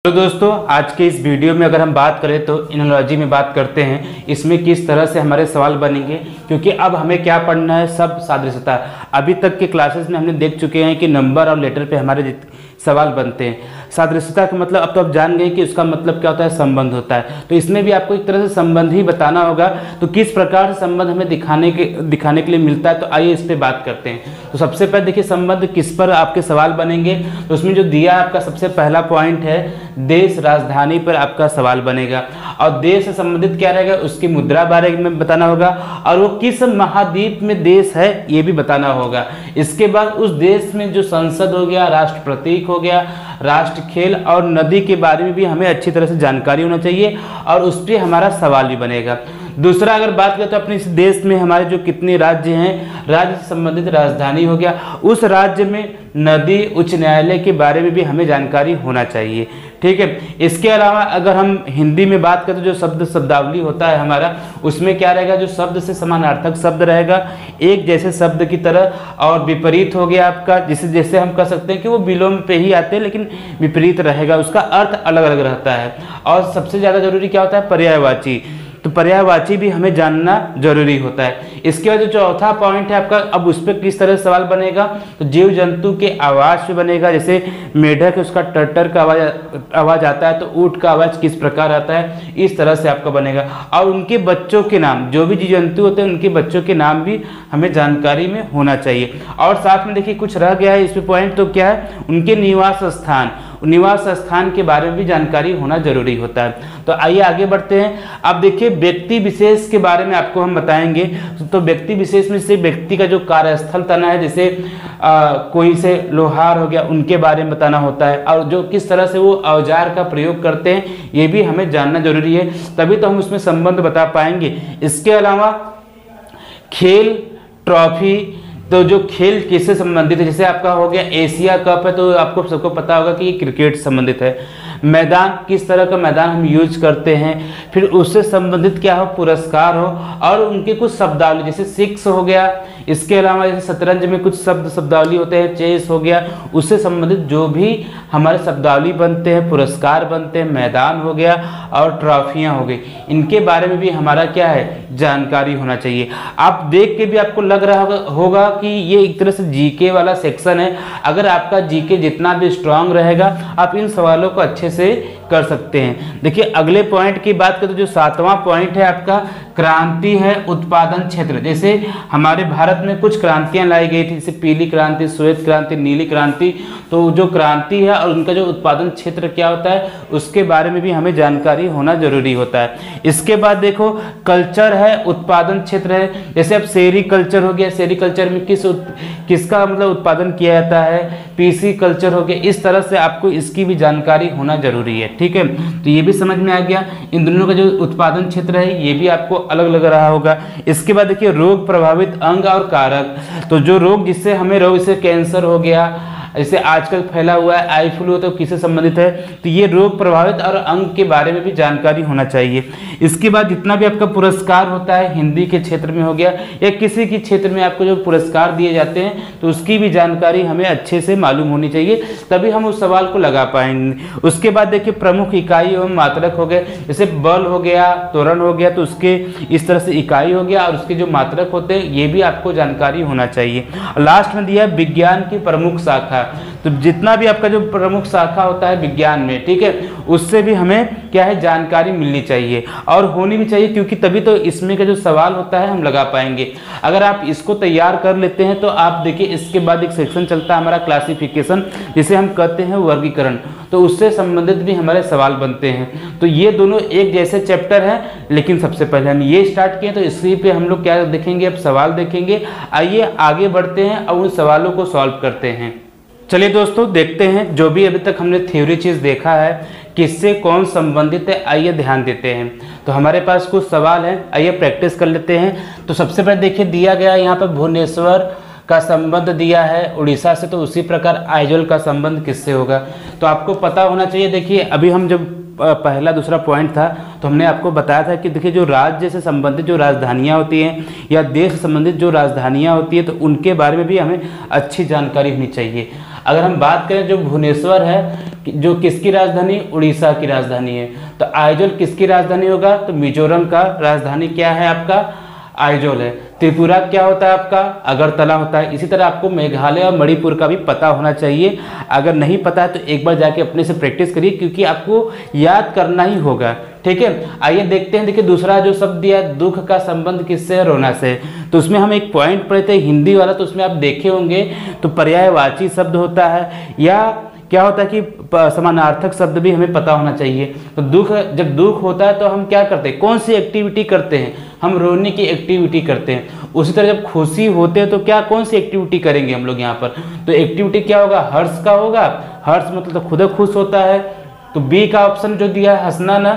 तो दोस्तों आज के इस वीडियो में अगर हम बात करें तो एनालॉजी में बात करते हैं, इसमें किस तरह से हमारे सवाल बनेंगे, क्योंकि अब हमें क्या पढ़ना है, शब्द सादृश्यता। अभी तक के क्लासेस में हमने देख चुके हैं कि नंबर और लेटर पे हमारे सवाल बनते हैं। सादृश्यता का मतलब अब तो आप जान गए कि उसका मतलब क्या होता है, संबंध होता है। तो इसमें भी आपको एक तरह से संबंध ही बताना होगा। तो किस प्रकार से संबंध हमें दिखाने के लिए मिलता है, तो आइए इस पर बात करते हैं। तो सबसे पहले देखिए संबंध किस पर आपके सवाल बनेंगे। तो उसमें जो दिया आपका सबसे पहला पॉइंट है, देश राजधानी पर आपका सवाल बनेगा। और देश से संबंधित क्या रहेगा, उसकी मुद्रा बारे में बताना होगा, और वो किस महाद्वीप में देश है ये भी बताना होगा। इसके बाद उस देश में जो संसद हो गया, राष्ट्र प्रतीक हो गया, राष्ट्र खेल और नदी के बारे में भी हमें अच्छी तरह से जानकारी होना चाहिए, और उस पर हमारा सवाल भी बनेगा। दूसरा अगर बात करें तो अपने इस देश में हमारे जो कितने राज्य हैं, राज्य से संबंधित राजधानी हो गया, उस राज्य में नदी, उच्च न्यायालय के बारे में भी हमें जानकारी होना चाहिए। ठीक है। इसके अलावा अगर हम हिंदी में बात करें तो जो शब्दावली होता है हमारा, उसमें क्या रहेगा, जो शब्द से समानार्थक शब्द रहेगा, एक जैसे शब्द की तरह। और विपरीत हो गया आपका, जैसे हम कह सकते हैं कि वो विलोम पे ही आते हैं लेकिन विपरीत रहेगा, उसका अर्थ अलग अलग रहता है। और सबसे ज़्यादा जरूरी क्या होता है, पर्यायवाची। तो पर्यायवाची भी हमें जानना जरूरी होता है। इसके बाद जो चौथा पॉइंट है आपका, अब उस पर किस तरह सवाल बनेगा, तो जीव जंतु के आवाज़ पे बनेगा। जैसे मेढक उसका टटर का आवाज़ आता है, तो ऊँट का आवाज़ किस प्रकार आता है, इस तरह से आपका बनेगा। और उनके बच्चों के नाम, जो भी जीव जंतु होते हैं उनके बच्चों के नाम भी हमें जानकारी में होना चाहिए। और साथ में देखिए कुछ रह गया है इस पर पॉइंट, तो क्या है, उनके निवास स्थान के बारे में भी जानकारी होना जरूरी होता है। तो आइए आगे बढ़ते हैं। अब देखिए व्यक्ति विशेष के बारे में आपको हम बताएंगे। तो व्यक्ति विशेष में से व्यक्ति का जो कार्यस्थल तना है, जैसे कोई से लोहार हो गया, उनके बारे में बताना होता है, और जो किस तरह से वो औजार का प्रयोग करते हैं ये भी हमें जानना जरूरी है, तभी तो हम उसमें संबंध बता पाएंगे। इसके अलावा खेल, ट्रॉफी, तो जो खेल किससे संबंधित है, जैसे आपका हो गया एशिया कप है, तो आपको सबको पता होगा कि ये क्रिकेट से संबंधित है। मैदान, किस तरह का मैदान हम यूज करते हैं, फिर उससे संबंधित क्या हो, पुरस्कार हो, और उनके कुछ शब्दावली, जैसे सिक्स हो गया। इसके अलावा जैसे शतरंज में कुछ शब्दावली होते हैं, चेस हो गया, उससे संबंधित जो भी हमारे शब्दावली बनते हैं, पुरस्कार बनते हैं, मैदान हो गया और ट्रॉफियाँ हो गई, इनके बारे में भी हमारा क्या है, जानकारी होना चाहिए। आप देख के भी आपको लग रहा होगा कि ये एक तरह से जीके वाला सेक्शन है। अगर आपका जीके जितना भी स्ट्रांग रहेगा, आप इन सवालों को अच्छे से कर सकते हैं। देखिए अगले पॉइंट की बात करें तो जो सातवां पॉइंट है आपका, क्रांति है उत्पादन क्षेत्र। जैसे हमारे भारत में कुछ क्रांतियां लाई गई थी, जैसे पीली क्रांति, श्वेत क्रांति, नीली क्रांति। तो जो क्रांति है और उनका जो उत्पादन क्षेत्र क्या होता है, उसके बारे में भी हमें जानकारी होना जरूरी होता है। इसके बाद देखो कल्चर है, उत्पादन क्षेत्र है। जैसे अब सेरी कल्चर हो गया, सेरी कल्चर में किसका मतलब उत्पादन किया जाता है, पीसी कल्चर हो गया। इस तरह से आपको इसकी भी जानकारी होना जरूरी है। ठीक है, तो ये भी समझ में आ गया। इन दोनों का जो उत्पादन क्षेत्र है ये भी आपको अलग लग रहा होगा। इसके बाद देखिए रोग प्रभावित अंग और कारक। तो जो रोग जिससे हमें रोग, जैसे कैंसर हो गया, जैसे आजकल फैला हुआ है आई फ्लू, तो किससे संबंधित है, तो ये रोग प्रभावित और अंग के बारे में भी जानकारी होना चाहिए। इसके बाद जितना भी आपका पुरस्कार होता है, हिंदी के क्षेत्र में हो गया या किसी के क्षेत्र में आपको जो पुरस्कार दिए जाते हैं, तो उसकी भी जानकारी हमें अच्छे से मालूम होनी चाहिए, तभी हम उस सवाल को लगा पाएंगे। उसके बाद देखिए प्रमुख इकाई एवं मात्रक हो गए, जैसे बल हो गया, त्वरण हो गया, तो उसके इस तरह से इकाई हो गया, और उसके जो मात्रक होते हैं ये भी आपको जानकारी होना चाहिए। लास्ट में दिया विज्ञान की प्रमुख शाखा। तो जितना भी आपका जो प्रमुख शाखा होता है विज्ञान में, ठीक है, उससे भी हमें क्या है, जानकारी मिलनी चाहिए और होनी भी चाहिए, क्योंकि तभी तो इसमें का जो सवाल होता है हम लगा पाएंगे। अगर आप इसको तैयार कर लेते हैं तो आप देखिए इसके बाद एक सेक्शन चलता है हमारा क्लासिफिकेशन, जिसे हम कहते हैं वर्गीकरण, तो उससे संबंधित भी हमारे सवाल बनते हैं। तो ये दोनों एक जैसे चैप्टर हैं, लेकिन सबसे पहले हम ये स्टार्ट किए, तो इसी पे हम लोग क्या देखेंगे, अब सवाल देखेंगे। आइए आगे बढ़ते हैं और उन सवालों को सॉल्व करते हैं। चलिए दोस्तों देखते हैं, जो भी अभी तक हमने थ्योरी चीज़ देखा है, किससे कौन संबंधित है, आइए ध्यान देते हैं। तो हमारे पास कुछ सवाल हैं, आइए प्रैक्टिस कर लेते हैं। तो सबसे पहले देखिए दिया गया यहाँ पर भुवनेश्वर का संबंध दिया है उड़ीसा से, तो उसी प्रकार आइजोल का संबंध किससे होगा, तो आपको पता होना चाहिए। देखिए अभी हम जब पहला दूसरा पॉइंट था तो हमने आपको बताया था कि देखिए जो राज्य से संबंधित जो राजधानियाँ होती हैं या देश से संबंधित जो राजधानियाँ होती हैं, तो उनके बारे में भी हमें अच्छी जानकारी होनी चाहिए। अगर हम बात करें जो भुवनेश्वर है, जो किसकी राजधानी, उड़ीसा की राजधानी है। तो आइजोल किसकी राजधानी होगा, तो मिजोरम का राजधानी क्या है आपका, आइजोल है। त्रिपुरा क्या होता है आपका, अगरतला होता है। इसी तरह आपको मेघालय और मणिपुर का भी पता होना चाहिए। अगर नहीं पता है तो एक बार जाके अपने से प्रैक्टिस करिए, क्योंकि आपको याद करना ही होगा, ठीक है। आइए देखते हैं, देखिए दूसरा जो शब्द दिया है, दुख का संबंध किससे है, रोना से। तो उसमें हम एक पॉइंट पढ़े थे हिंदी वाला, तो उसमें आप देखे होंगे तो पर्यायवाची शब्द होता है, या क्या होता है कि समानार्थक शब्द भी हमें पता होना चाहिए। तो दुख, जब दुख होता है तो हम क्या करते हैं, कौन सी एक्टिविटी करते हैं, हम रोने की एक्टिविटी करते हैं। उसी तरह जब खुशी होते हैं तो क्या, कौन सी एक्टिविटी करेंगे हम लोग यहाँ पर, तो एक्टिविटी क्या होगा, हर्ष का होगा। हर्ष मतलब तो खुद खुश होता है। तो बी का ऑप्शन जो दिया है हंसना ना,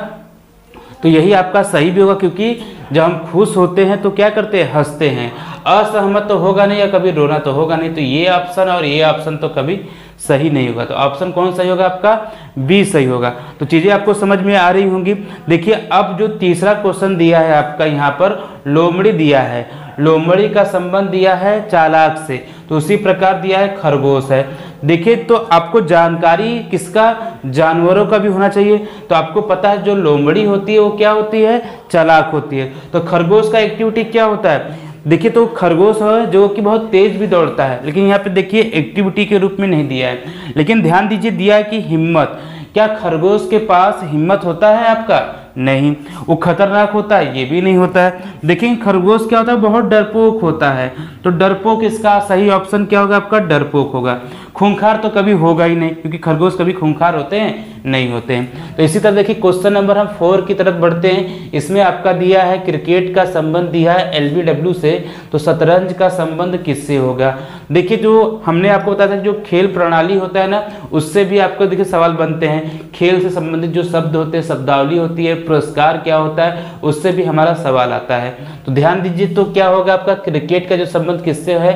तो यही आपका सही भी होगा, क्योंकि जब हम खुश होते हैं तो क्या करते हैं, हंसते हैं। असहमत तो होगा नहीं, या कभी रोना तो होगा नहीं। तो ये ऑप्शन और ये ऑप्शन तो कभी सही नहीं होगा। तो ऑप्शन कौन सही होगा आपका, बी सही होगा। तो चीज़ें आपको समझ में आ रही होंगी। देखिए अब जो तीसरा क्वेश्चन दिया है आपका यहाँ पर, लोमड़ी दिया है। लोमड़ी का संबंध दिया है चालाक से, तो उसी प्रकार दिया है खरगोश है। देखिए तो आपको जानकारी किसका, जानवरों का भी होना चाहिए। तो आपको पता है जो लोमड़ी होती है वो क्या होती है, चालाक होती है। तो खरगोश का एक्टिविटी क्या होता है, देखिए तो खरगोश है जो कि बहुत तेज भी दौड़ता है, लेकिन यहाँ पे देखिए एक्टिविटी के रूप में नहीं दिया है। लेकिन ध्यान दीजिए दिया है कि हिम्मत, क्या खरगोश के पास हिम्मत होता है आपका, नहीं। वो खतरनाक होता है, ये भी नहीं होता है। देखिए खरगोश क्या होता है, बहुत डरपोक होता है। तो डरपोक, इसका सही ऑप्शन क्या होगा आपका, डरपोक होगा। खूंखार तो कभी होगा ही नहीं, क्योंकि खरगोश कभी खूंखार होते हैं, नहीं होते हैं। तो इसी तरह देखिए क्वेश्चन नंबर हम 4 की तरफ बढ़ते हैं। इसमें आपका दिया है क्रिकेट का संबंध दिया है LBW से, तो शतरंज का संबंध किससे होगा। देखिए जो हमने आपको बताया था, जो खेल प्रणाली होता है ना, उससे भी आपको देखिए सवाल बनते हैं। खेल से संबंधित जो शब्द होते हैं, शब्दावली होती है, पुरस्कार क्या होता है, उससे भी हमारा सवाल आता है। तो ध्यान दीजिए, तो क्या होगा आपका क्रिकेट का जो संबंध किससे है,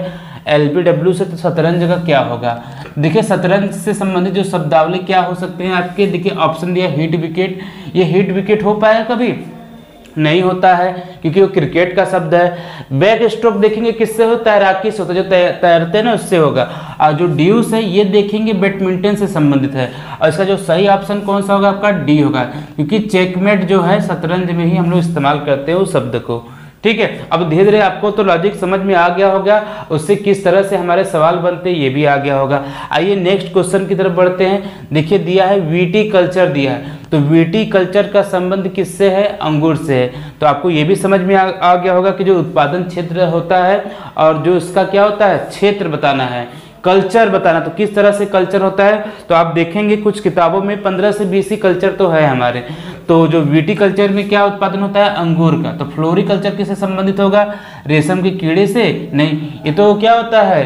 LBW से। तो शतरंज का क्या होगा, देखिए शतरंज से संबंधित जो शब्दावली क्या हो सकते हैं आपके, देखिए ऑप्शन दिया हिट विकेट। ये हिट विकेट हो पाएगा कभी, नहीं होता है, क्योंकि वो क्रिकेट का शब्द है। बैक स्ट्रोक देखेंगे किससे हो, तैराकी से होता है, जो तैरते हैं ना उससे होगा। और जो ड्यूस है ये देखेंगे बैडमिंटन से संबंधित है। और इसका जो सही ऑप्शन कौन सा होगा आपका, डी होगा, क्योंकि चेकमेट जो है शतरंज में ही हम लोग इस्तेमाल करते हैं उस शब्द को, ठीक है। अब धीरे धीरे आपको तो लॉजिक समझ में आ गया होगा, उससे किस तरह से हमारे सवाल बनते हैं ये भी आ गया होगा। आइए नेक्स्ट क्वेश्चन की तरफ बढ़ते हैं। देखिए दिया है विटीकल्चर दिया है, तो विटीकल्चर का संबंध किससे है, अंगूर से है। तो आपको ये भी समझ में आ गया होगा कि जो उत्पादन क्षेत्र होता है और जो इसका क्या होता है, क्षेत्र बताना है, कल्चर बताना। तो किस तरह से कल्चर होता है, तो आप देखेंगे कुछ किताबों में 15 से 20 ही कल्चर तो है हमारे। तो जो विटीकल्चर में क्या उत्पादन होता है, अंगूर का। तो फ्लोरिकल्चर किससे संबंधित होगा, रेशम के कीड़े से, नहीं। ये तो क्या होता है,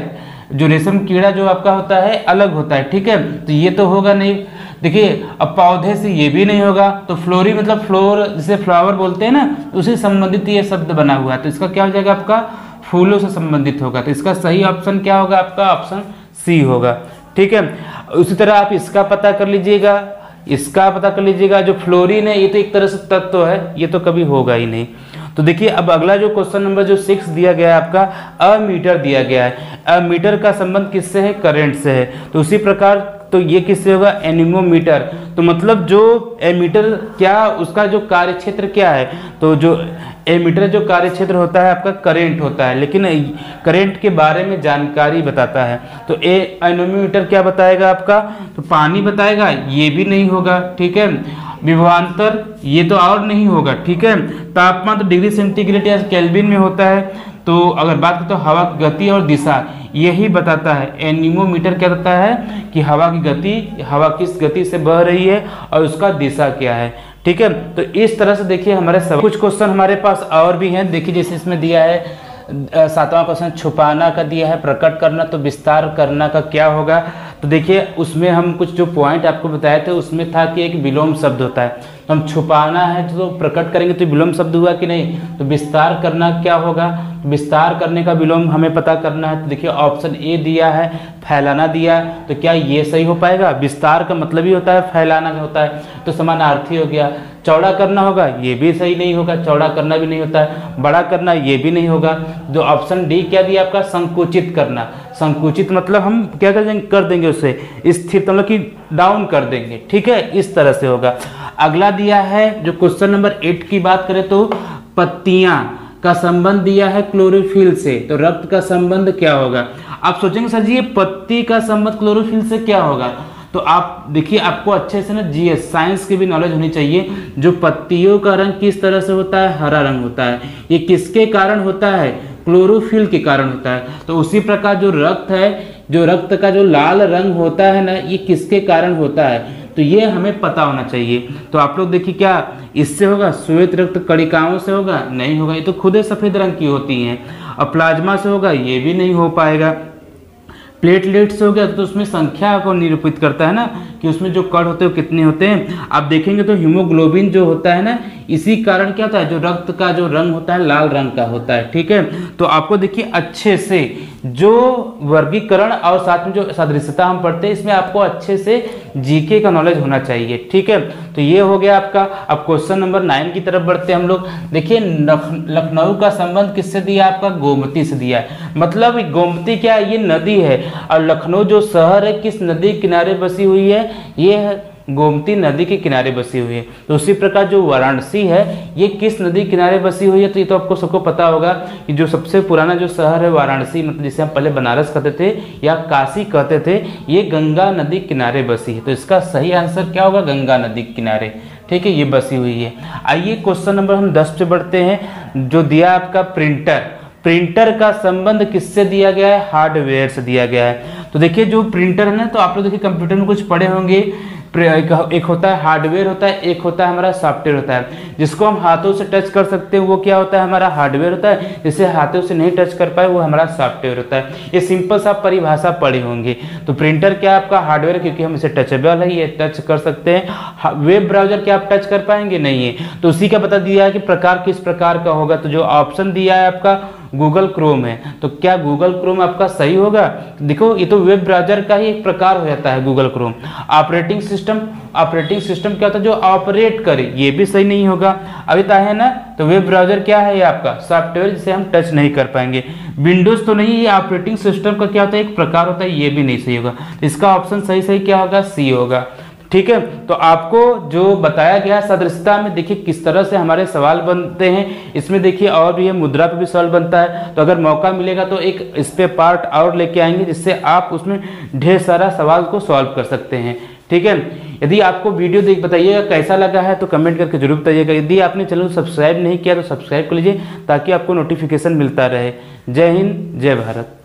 जो रेशम कीड़ा जो आपका होता है अलग होता है, ठीक है। तो ये तो होगा नहीं। देखिए अब पौधे से ये भी नहीं होगा। तो फ्लोरी मतलब फ्लोर, जिसे फ्लावर बोलते हैं ना, उसी संबंधित ये शब्द बना हुआ है। तो इसका क्या हो जाएगा आपका, फूलों से संबंधित होगा। तो इसका सही ऑप्शन क्या होगा आपका, ऑप्शन सी होगा, ठीक है। उसी तरह आप इसका पता कर लीजिएगा, इसका पता कर लीजिएगा। जो फ्लोरीन है ये तो एक तरह से तत्व है, ये तो कभी होगा ही नहीं। तो देखिए अब अगला जो क्वेश्चन नंबर जो 6 दिया गया है आपका, अमीटर दिया गया है। अमीटर का संबंध किससे है, करंट से है। तो उसी प्रकार तो ये किससे होगा, एनीमोमीटर। तो मतलब जो एमीटर क्या, उसका जो कार्य क्षेत्र क्या है, तो जो एमीटर जो कार्य क्षेत्र होता है आपका करंट होता है, लेकिन करंट के बारे में जानकारी बताता है। तो एनीमोमीटर क्या बताएगा आपका, तो पानी बताएगा, ये भी नहीं होगा, ठीक है। विभवांतर ये तो और नहीं होगा, ठीक है। तापमान तो डिग्री सेंटीग्रेड या केल्विन में होता है। तो अगर बात करें तो हवा की गति और दिशा यही बताता है। एनीमोमीटर क्या बताता है कि हवा की गति, हवा किस गति से बह रही है और उसका दिशा क्या है, ठीक है। तो इस तरह से देखिए हमारे सब कुछ क्वेश्चन हमारे पास और भी हैं। देखिए जैसे इसमें दिया है 7वां क्वेश्चन छुपाना का दिया है, प्रकट करना, तो विस्तार करना का क्या होगा। तो देखिए उसमें हम कुछ जो पॉइंट आपको बताए थे उसमें था कि एक विलोम शब्द होता है। तो हम छुपाना है तो प्रकट करेंगे तो विलोम शब्द हुआ कि नहीं। तो विस्तार करना क्या होगा, विस्तार करने का विलोम हमें पता करना है। तो देखिए ऑप्शन ए दिया है, फैलाना दिया है, तो क्या ये सही हो पाएगा? विस्तार का मतलब ही होता है फैलाना होता है, तो समानार्थी हो गया। चौड़ा करना होगा, ये भी सही नहीं होगा, चौड़ा करना भी नहीं होता है। बड़ा करना, ये भी नहीं होगा। जो ऑप्शन डी क्या दिया आपका? संकुचित करना। संकुचित मतलब हम क्या कर देंगे उसे स्थिर, मतलब कि डाउन कर देंगे, ठीक है, इस तरह से होगा। अगला दिया है जो क्वेश्चन नंबर 8 की बात करें तो पत्तियां का संबंध दिया है क्लोरोफिल से, तो रक्त का संबंध क्या होगा? आप सोचेंगे सर जी ये पत्ती का संबंध क्लोरोफिल से क्या होगा? तो आप देखिए, आपको अच्छे से ना जीएस साइंस की भी नॉलेज होनी चाहिए। जो पत्तियों का रंग किस तरह से होता है? हरा रंग होता है। ये किसके कारण होता है? क्लोरोफिल के कारण होता है। तो उसी प्रकार जो रक्त है, जो रक्त का जो लाल रंग होता है ना, ये किसके कारण होता है? तो ये हमें पता होना चाहिए। तो आप लोग देखिए, क्या इससे होगा? श्वेत रक्त कणिकाओं से होगा? नहीं होगा, ये तो खुद ही सफेद रंग की होती हैं। और प्लाज्मा से होगा? ये भी नहीं हो पाएगा। प्लेटलेट से हो गया तो उसमें संख्या को निरूपित करता है ना, कि उसमें जो कण होते हैं कितने होते हैं। आप देखेंगे तो हीमोग्लोबिन जो होता है ना, इसी कारण क्या होता है? जो रक्त का जो रंग होता है लाल रंग का होता है, ठीक है। तो आपको देखिए अच्छे से जो वर्गीकरण और साथ में जो सदृशता हम पढ़ते हैं, इसमें आपको अच्छे से जीके का नॉलेज होना चाहिए, ठीक है। तो ये हो गया आपका। अब क्वेश्चन नंबर 9 की तरफ बढ़ते हैं हम लोग। देखिए लखनऊ का संबंध किससे दिया? आपका गोमती से दिया है। मतलब गोमती क्या है? ये नदी है, और लखनऊ जो शहर है किस नदी किनारे बसी हुई है? ये है गोमती नदी के किनारे बसी हुई है। तो उसी प्रकार जो वाराणसी है ये किस नदी किनारे बसी हुई है? तो ये तो आपको सबको पता होगा कि जो सबसे पुराना जो शहर है वाराणसी, मतलब जिसे हम पहले बनारस कहते थे या काशी कहते थे, ये गंगा नदी किनारे बसी है। तो इसका सही आंसर क्या होगा? गंगा नदी किनारे, ठीक है, ये बसी हुई है। आइए क्वेश्चन नंबर हम 10 पे बढ़ते हैं। जो दिया आपका प्रिंटर, प्रिंटर का संबंध किससे दिया गया है? हार्डवेयर से दिया गया है। तो देखिए जो प्रिंटर है ना, तो आप लोग देखिए कंप्यूटर में कुछ पढ़े होंगे, एक होता है हार्डवेयर होता है, एक होता है हमारा सॉफ्टवेयर होता है। जिसको हम हाथों से टच कर सकते हैं वो क्या होता है? हमारा हार्डवेयर होता है। जिसे हाथों से नहीं टच कर पाए वो हमारा सॉफ्टवेयर होता है। ये सिंपल सा परिभाषा पढ़े होंगे। तो प्रिंटर क्या है आपका? हार्डवेयर, क्योंकि हम इसे टचेबल है, ये टच कर सकते हैं। वेब ब्राउजर क्या आप टच कर पाएंगे? नहीं है। तो उसी का बता दिया है कि प्रकार किस प्रकार का होगा। तो जो ऑप्शन दिया है आपका गूगल क्रोम है। तो क्या गूगल क्रोम आपका सही होगा? देखो ये तो वेब ब्राउजर का ही एक प्रकार हो जाता है Google Chrome. Operating system, operating system क्या होता है? जो ऑपरेट करे, ये भी सही नहीं होगा। अभी तो है ना, तो वेब ब्राउजर क्या है? ये आपका सॉफ्टवेयर जिसे हम टच नहीं कर पाएंगे। विंडोज तो नहीं, ये ऑपरेटिंग सिस्टम का क्या होता है? एक प्रकार होता है, ये भी नहीं सही होगा। इसका ऑप्शन सही क्या होगा? सी होगा, ठीक है। तो आपको जो बताया गया सदृशता में देखिए किस तरह से हमारे सवाल बनते हैं। इसमें देखिए और भी है, मुद्रा पे भी सवाल बनता है। तो अगर मौका मिलेगा तो एक इस पे पार्ट और लेके आएंगे, जिससे आप उसमें ढेर सारा सवाल को सॉल्व कर सकते हैं, ठीक है। यदि आपको वीडियो बताइएगा कैसा लगा है तो कमेंट करके जरूर बताइएगा। यदि आपने चैनल को सब्सक्राइब नहीं किया तो सब्सक्राइब कर लीजिए, ताकि आपको नोटिफिकेशन मिलता रहे। जय हिंद, जय भारत।